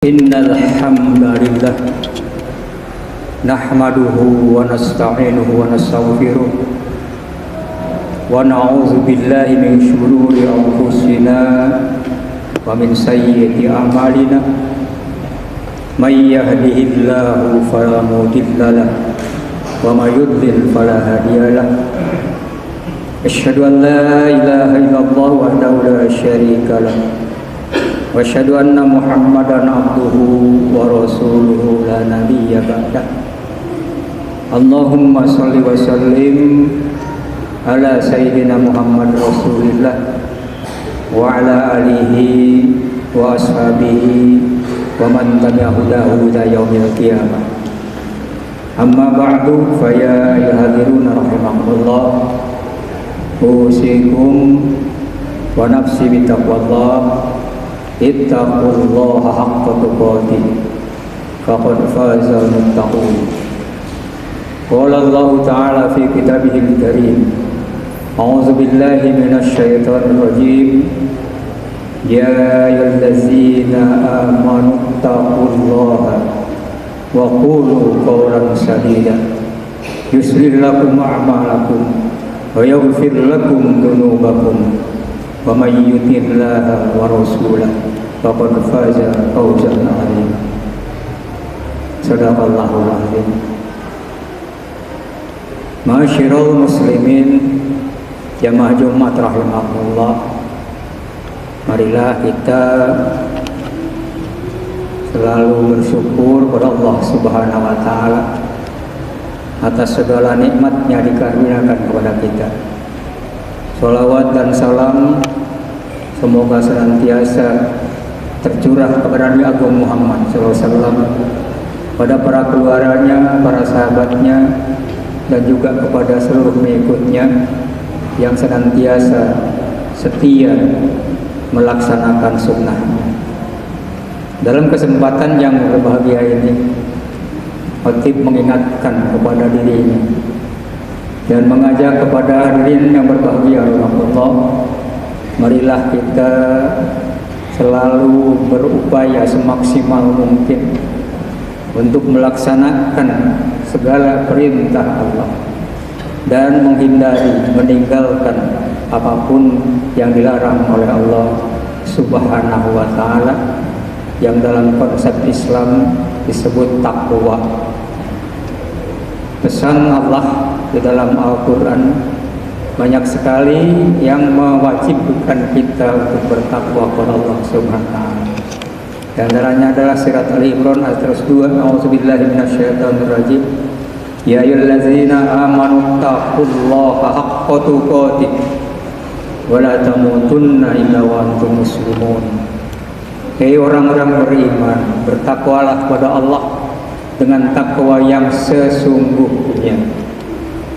Innal hamdalillah nahmaduhu wa nasta'inuhu wa nastaghfiruh wa na'udzu billahi min shururi anfusina wa min sayyiati a'malina may yahdihillahu fala mudilla lahu wa may yudlil fala hadiya lahu asyhadu an la ilaha illallah wahdahu la syarika lahu wa asyhadu anna Muhammadan abduhu wa rasuluhu la nabiyya ba'dah. Allahumma shalli wa sallim ala sayyidina Muhammad rasulillah wa ala alihi wa ashabihi wa man tabi'ahu ila yaumil qiyamah. Amma ba'du, fa ya ayyuhalladzina rahimakumullah, usikum wa nafsi bittaqwallah. Ittaqullaha haqqa tuqatih faqad fazal muttaqun. Qala Allah Ta'ala fi kitabihil karim, a'udzu billahi minasy syaithanir rajim. Ya ayyuhallazina amanu taqullaha wa qulu qawlan sadida yuslih lakum a'malakum wa yaghfir lakum dhunubakum wa may yuti'illaha wa rasulahu faqad faza fawzan 'azima. Shadaqallahul 'azim. Ma'asyiral muslimin, jamaah Jumat rahimakumullah, marilah kita selalu bersyukur kepada Allah Subhanahu wa taala atas segala nikmat-Nya dikaruniakan kepada kita. Sholawat dan salam semoga senantiasa tercurah kepada Nabi Agung Muhammad SAW, pada para keluarganya, para sahabatnya, dan juga kepada seluruh pengikutnya yang senantiasa setia melaksanakan sunnahnya. Dalam kesempatan yang berbahagia ini, khatib mengingatkan kepada dirinya dan mengajak kepada hadirin yang berbahagia rahmatullah, marilah kita selalu berupaya semaksimal mungkin untuk melaksanakan segala perintah Allah dan meninggalkan apapun yang dilarang oleh Allah Subhanahu wa taala, yang dalam konsep Islam disebut takwa. Pesan Allah di dalam Al-Quran banyak sekali yang mewajibkan kita untuk bertakwa kepada Allah Subhanahu wa taala. Di antaranya adalah surat Al-Imran ayat 2, a'udzubillahi minasyaitonir rajim. Ya ayyuhallazina amanu taqullaha haqqa tuqatih wa la tamutunna illa wa antum muslimun. Hei orang-orang beriman, bertakwalah kepada Allah dengan takwa yang sesungguhnya,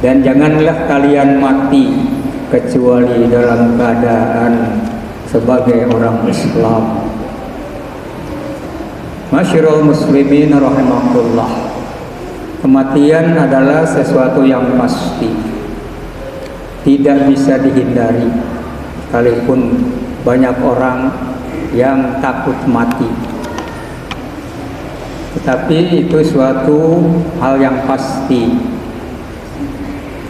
dan janganlah kalian mati kecuali dalam keadaan sebagai orang Islam. Masyarul muslimin rahimakumullah, kematian adalah sesuatu yang pasti, tidak bisa dihindari, sekalipun banyak orang yang takut mati. Tetapi itu suatu hal yang pasti.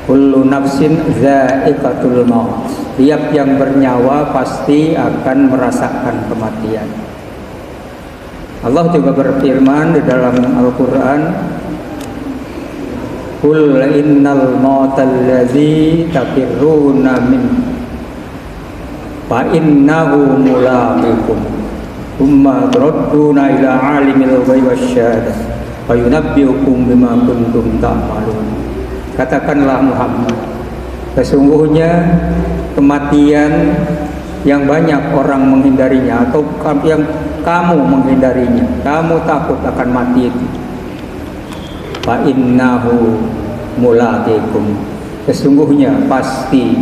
Kullu nafsin dha'iqatul maut. Tiap yang bernyawa pasti akan merasakan kematian. Allah juga berfirman di dalam Al-Quran, Qul innal mautal ladzi tafirruna min fa innahu mulaqikum thumma turadduna ila alimil ghaibi wasyahadah fa yunabbiukum bima kuntum ta'malun. Katakanlah Muhammad, sesungguhnya kematian yang banyak orang menghindarinya, atau yang kamu menghindarinya, kamu takut akan mati itu, fa innahu mulaqikum, sesungguhnya pasti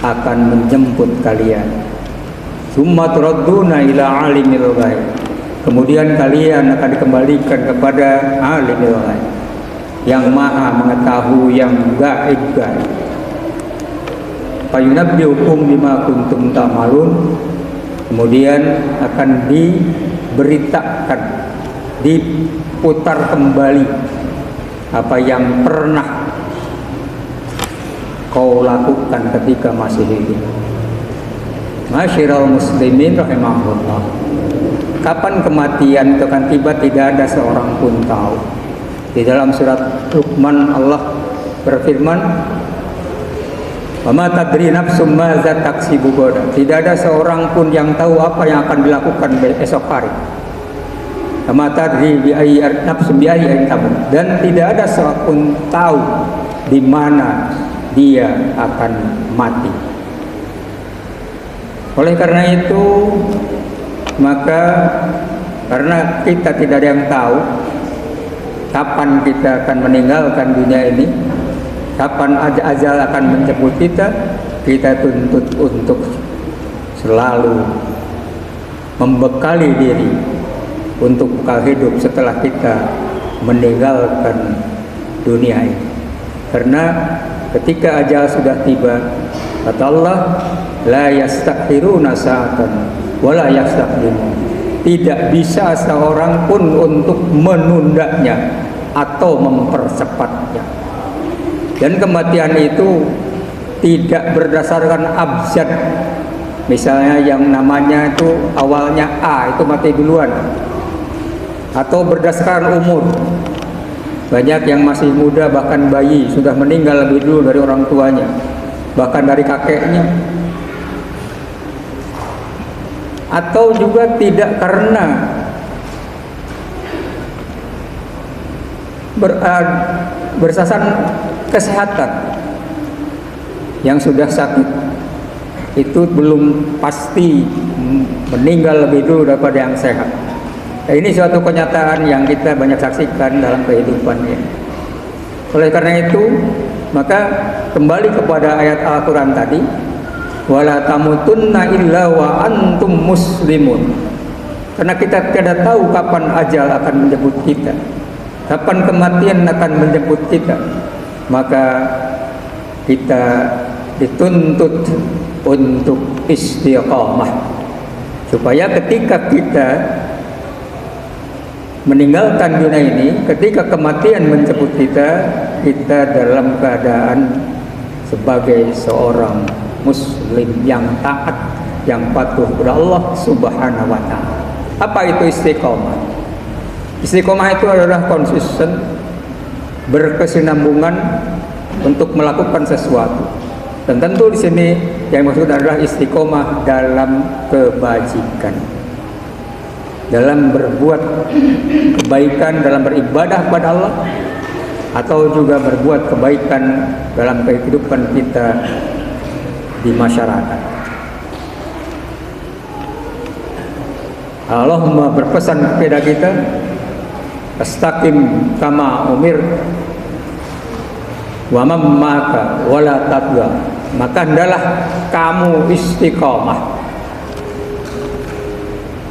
akan menjemput kalian. Summa turadduna ila alimil ghaib, kemudian kalian akan dikembalikan kepada alimil ghaib, yang maha mengetahui yang gaib-gaib. Fayunabbiukum bima kuntum ta'malun, kemudian akan beritakan, diputar kembali apa yang pernah kau lakukan ketika masih hidup. Masyiral muslimin rahimahullah, kapan kematian itu akan tiba tidak ada seorang pun tahu. Di dalam surat Luqman Allah berfirman, "Wa ma tadri nafsum madza taksibu ghadan." Tidak ada seorang pun yang tahu apa yang akan dilakukan esok hari. Wa ma tadri bi ayyi nafsum bi ayyi tamut. Dan tidak ada seorang pun tahu di mana dia akan mati. Oleh karena itu, maka karena kita tidak ada yang tahu kapan kita akan meninggalkan dunia ini, kapan ajal akan menjemput kita, kita tuntut untuk selalu membekali diri untuk bekal hidup setelah kita meninggalkan dunia ini. Karena ketika ajal sudah tiba, kata Allah, la yastakhiruna sa'atan wa la yastaqdimun. Tidak bisa seorang pun untuk menundanya atau mempercepatnya. Dan kematian itu tidak berdasarkan abjad. Misalnya yang namanya itu awalnya A, itu mati duluan. Atau berdasarkan umur. Banyak yang masih muda, bahkan bayi, sudah meninggal lebih dulu dari orang tuanya, bahkan dari kakeknya. Atau juga tidak karena bersasar kesehatan. Yang sudah sakit itu belum pasti meninggal lebih dulu daripada yang sehat. Nah, ini suatu kenyataan yang kita banyak saksikan dalam kehidupan ini. Oleh karena itu, maka kembali kepada ayat Al-Quran tadi, wala tamutunna illa wa antum muslimun. Karena kita tidak tahu kapan ajal akan menjemput kita, kapan kematian akan menjemput kita, maka kita dituntut untuk istiqamah, supaya ketika kita meninggalkan dunia ini, ketika kematian menjemput kita, kita dalam keadaan sebagai seorang muslim yang taat, yang patuh kepada Allah Subhanahu wa ta'ala. Apa itu istiqomah? Istiqomah itu adalah konsisten, berkesinambungan untuk melakukan sesuatu. Dan tentu di sini yang maksud adalah istiqomah dalam kebajikan, dalam berbuat kebaikan, dalam beribadah kepada Allah, atau juga berbuat kebaikan dalam kehidupan kita di masyarakat. Allah berpesan kepada kita, astaqim kama umir wa mammaka wala tadwa. Maka hendaklah kamu istiqomah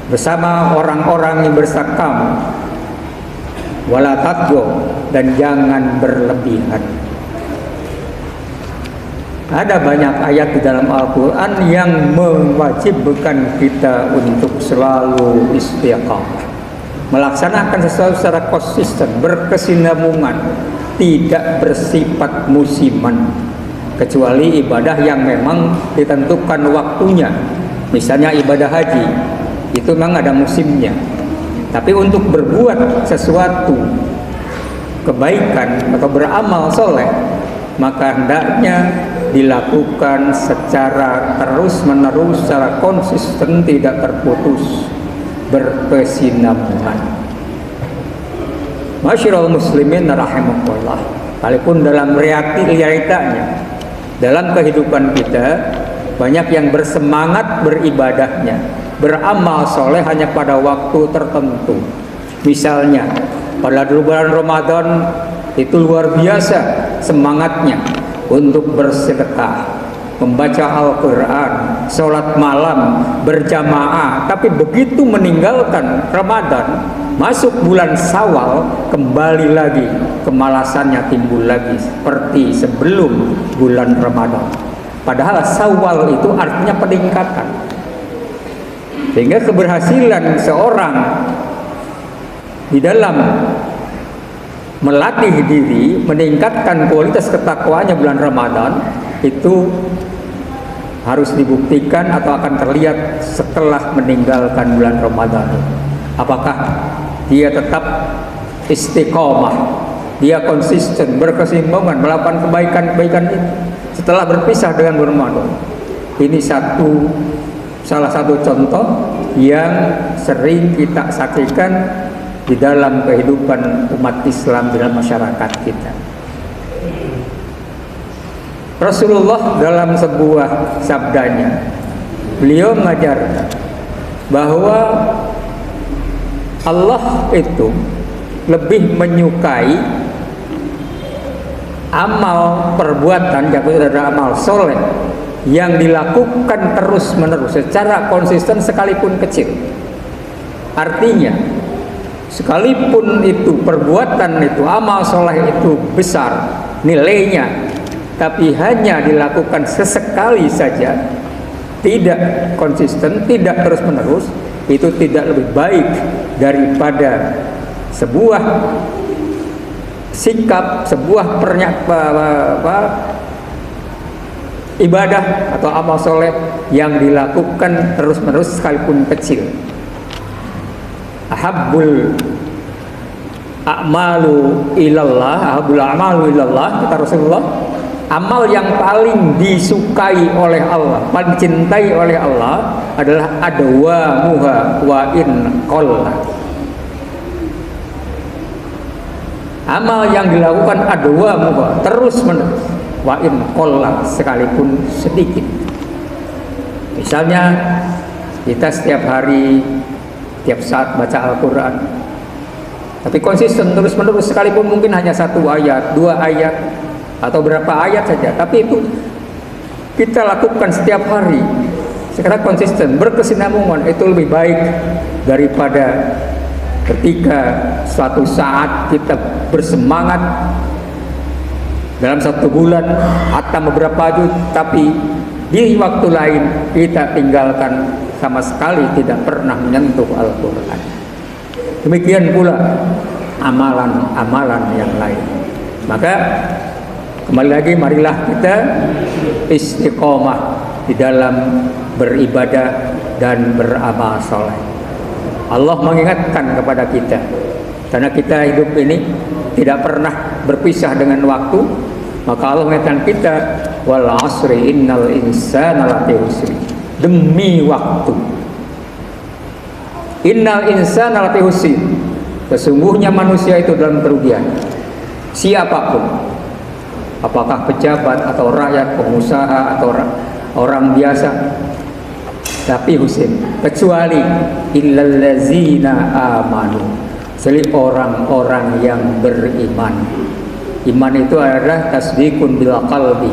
bersama orang-orang yang bersakamu, wala tadwa, dan jangan berlebihan. Ada banyak ayat di dalam Al-Quran yang mewajibkan kita untuk selalu istiqamah, melaksanakan sesuatu secara konsisten, berkesinambungan, tidak bersifat musiman, kecuali ibadah yang memang ditentukan waktunya. Misalnya ibadah haji, itu memang ada musimnya. Tapi untuk berbuat sesuatu kebaikan atau beramal soleh, maka hendaknya dilakukan secara terus-menerus, secara konsisten, tidak terputus, berkesinambungan. Masyiral muslimin rahimakumullah. Walaupun dalam realitanya, dalam kehidupan kita, banyak yang bersemangat beribadahnya, beramal soleh hanya pada waktu tertentu. Misalnya pada bulan Ramadan itu luar biasa semangatnya untuk bersedekah, membaca Al-Quran, sholat malam, berjamaah. Tapi begitu meninggalkan Ramadan, masuk bulan Syawal, kembali lagi kemalasannya timbul lagi seperti sebelum bulan Ramadan. Padahal Syawal itu artinya peningkatan. Sehingga keberhasilan seorang di dalam melatih diri, meningkatkan kualitas ketakwaannya bulan Ramadan itu harus dibuktikan atau akan terlihat setelah meninggalkan bulan Ramadan. Apakah dia tetap istiqomah, dia konsisten, berkesinambungan melakukan kebaikan-kebaikan itu setelah berpisah dengan bulan Ramadan. Ini salah satu contoh yang sering kita saksikan di dalam kehidupan umat Islam, di dalam masyarakat kita. Rasulullah dalam sebuah sabdanya, beliau mengajarkan bahwa Allah itu lebih menyukai amal perbuatan yang adalah amal soleh yang dilakukan terus menerus secara konsisten sekalipun kecil. Artinya sekalipun itu perbuatan itu, amal soleh itu besar nilainya, tapi hanya dilakukan sesekali saja, tidak konsisten, tidak terus menerus, itu tidak lebih baik daripada sebuah sikap, sebuah ibadah atau amal soleh yang dilakukan terus-menerus sekalipun kecil. Ahabbul a'malu ilallah, kata Rasulullah, amal yang paling disukai oleh Allah, paling dicintai oleh Allah adalah adwamuha wa in qalla. Amal yang dilakukan adwamuha, terus-menerus, wa in qalla, sekalipun sedikit. Misalnya kita setiap hari, tiap saat baca Al-Quran, tapi konsisten terus-menerus, sekalipun mungkin hanya 1 ayat, 2 ayat, atau berapa ayat saja, tapi itu kita lakukan setiap hari secara konsisten, berkesinambungan, itu lebih baik daripada ketika suatu saat kita bersemangat dalam 1 bulan atau beberapa juz, tapi di waktu lain kita tinggalkan sama sekali, tidak pernah menyentuh Al-Quran. Demikian pula amalan-amalan yang lain. Maka kembali lagi, marilah kita istiqomah di dalam beribadah dan beramal soleh. Allah mengingatkan kepada kita, karena kita hidup ini tidak pernah berpisah dengan waktu. Maka Allah mengingatkan kita, wal asri innal insana lafi khusr, demi waktu. Innal insana lafi khusr, sesungguhnya manusia itu dalam kerugian. Siapapun, apakah pejabat atau rakyat, pengusaha atau orang biasa, tapi Husin, kecuali illallazina amanu, jadi orang-orang yang beriman. Iman itu adalah tasdiqun bil qalbi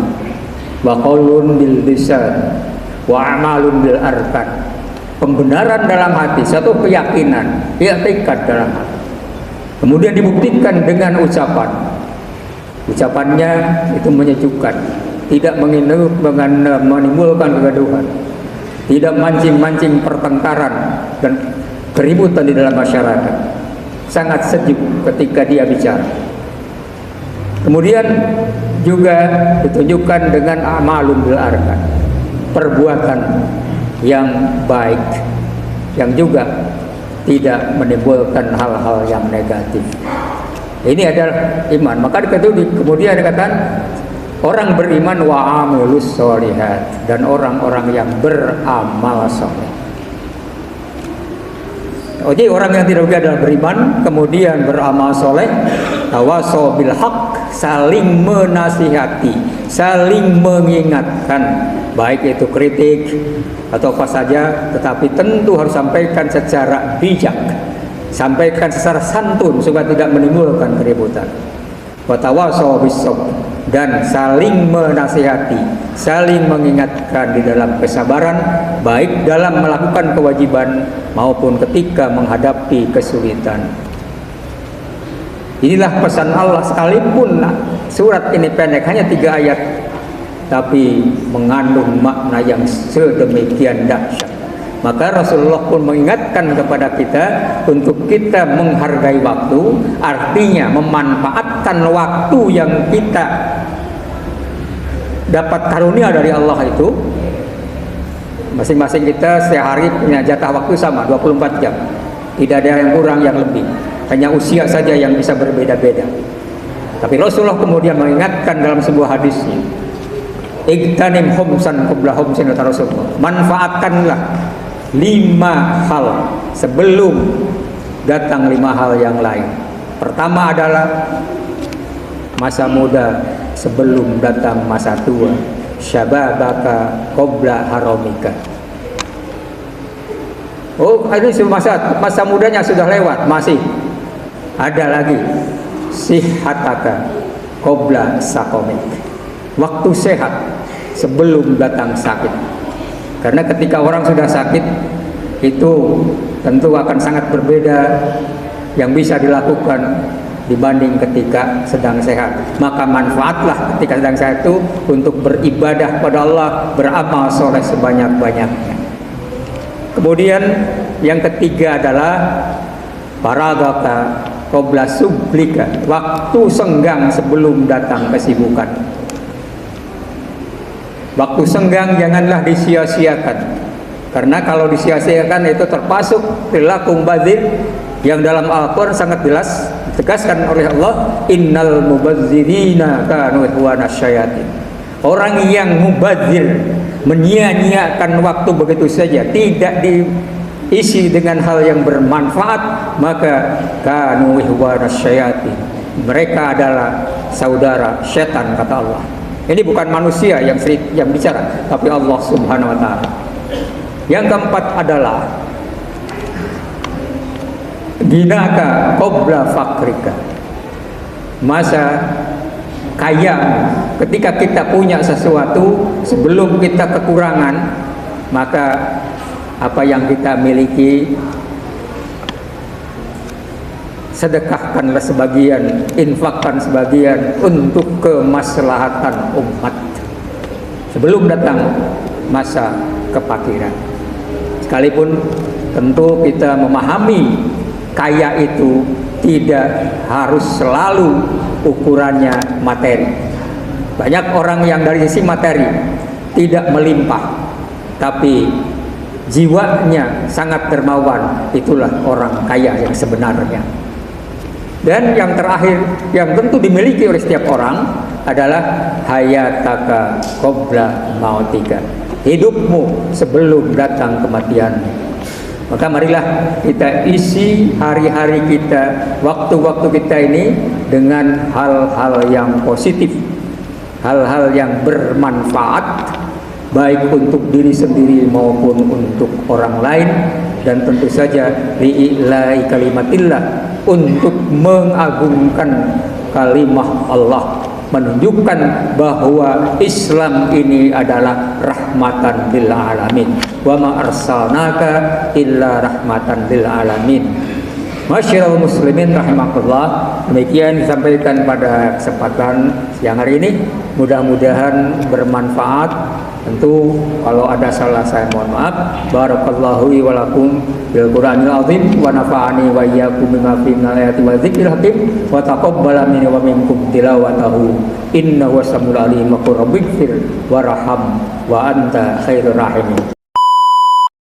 wa qaulun bil lisan wa amalun bil arkan. Pembenaran dalam hati, satu keyakinan, i'tikad dalam hati, kemudian dibuktikan dengan ucapan. Ucapannya itu menyejukkan, tidak menimbulkan kegaduhan, tidak mancing-mancing pertengkaran dan keributan di dalam masyarakat. Sangat sejuk ketika dia bicara. Kemudian juga ditunjukkan dengan amalun bil arkan, perbuatan yang baik yang juga tidak menimbulkan hal-hal yang negatif. Ini adalah iman. Maka kemudian dikatakan orang beriman wa amilus sholihat, dan orang-orang yang beramal soleh. Jadi orang yang tidak adalah beriman kemudian beramal soleh, tawasau bil haq, saling menasihati, saling mengingatkan, baik itu kritik atau apa saja, tetapi tentu harus sampaikan secara bijak, sampaikan secara santun supaya tidak menimbulkan keributan. Watawasau bisabr, dan saling menasihati, saling mengingatkan di dalam kesabaran, baik dalam melakukan kewajiban maupun ketika menghadapi kesulitan. Inilah pesan Allah, sekalipun surat ini pendek, hanya 3 ayat, tapi mengandung makna yang sedemikian dahsyat. Maka Rasulullah pun mengingatkan kepada kita untuk kita menghargai waktu, artinya memanfaatkan waktu yang kita dapat karunia dari Allah itu. Masing-masing kita sehari punya jatah waktu sama, 24 jam. Tidak ada yang kurang, yang lebih. Hanya usia saja yang bisa berbeda-beda. Tapi Rasulullah kemudian mengingatkan dalam sebuah hadisnya, igtanim khumsan qabla khumsin, kata Rasulullah, manfaatkanlah 5 hal sebelum datang 5 hal yang lain. Pertama adalah masa muda sebelum datang masa tua. Syababaka qabla haramika. Oh, ini masa mudanya sudah lewat, masih ada lagi. Sihataka qabla sakomik. Waktu sehat sebelum datang sakit. Karena ketika orang sudah sakit, itu tentu akan sangat berbeda yang bisa dilakukan dibanding ketika sedang sehat. Maka manfaatlah ketika sedang sehat itu untuk beribadah pada Allah, beramal soleh sebanyak-banyaknya. Kemudian yang ketiga adalah faragaka qabla sublika, waktu senggang sebelum datang kesibukan. Waktu senggang janganlah disia-siakan, karena kalau disia-siakan itu termasuk perilaku mubadzir yang dalam Al-Quran sangat jelas ditegaskan oleh Allah, innal mubadzirina kanu ikhwanas syayatin. Orang yang mubadzir, menyia-nyiakan waktu begitu saja, tidak diisi dengan hal yang bermanfaat, maka kanu ikhwanas syayatin, mereka adalah saudara setan, kata Allah. Ini bukan manusia yang bicara, tapi Allah Subhanahu wa taala. Yang keempat adalah ginaka qabla fakrika. Masa kaya, ketika kita punya sesuatu sebelum kita kekurangan, maka apa yang kita miliki sedekahkanlah sebagian, infakkan sebagian untuk kemaslahatan umat sebelum datang masa kefakiran. Sekalipun tentu kita memahami kaya itu tidak harus selalu ukurannya materi. Banyak orang yang dari sisi materi tidak melimpah, tapi jiwanya sangat dermawan, itulah orang kaya yang sebenarnya. Dan yang terakhir yang tentu dimiliki oleh setiap orang adalah hayataka qabla mautika, hidupmu sebelum datang kematian. Maka marilah kita isi hari-hari kita, waktu-waktu kita ini dengan hal-hal yang positif, hal-hal yang bermanfaat, baik untuk diri sendiri maupun untuk orang lain, dan tentu saja li'ilahi kalimatillah, untuk mengagungkan kalimah Allah, menunjukkan bahwa Islam ini adalah rahmatan lil alamin. Wa ma arsalnaka illa rahmatan lil alamin. Masyaallah muslimin rahimakumullah. Demikian disampaikan pada kesempatan siang hari ini. Mudah-mudahan bermanfaat. Tentu kalau ada salah saya mohon maaf. Barakallahu wa lakum bil Qur'anil azim wa nafa'ani wa iyyakum bima fihi minal ayati wa dzikril hakim wa taqabbala minni wa minkum tilawatahu innahu was-sami'ul alim wa qur rabbighfir warham wa anta khairur rahimin.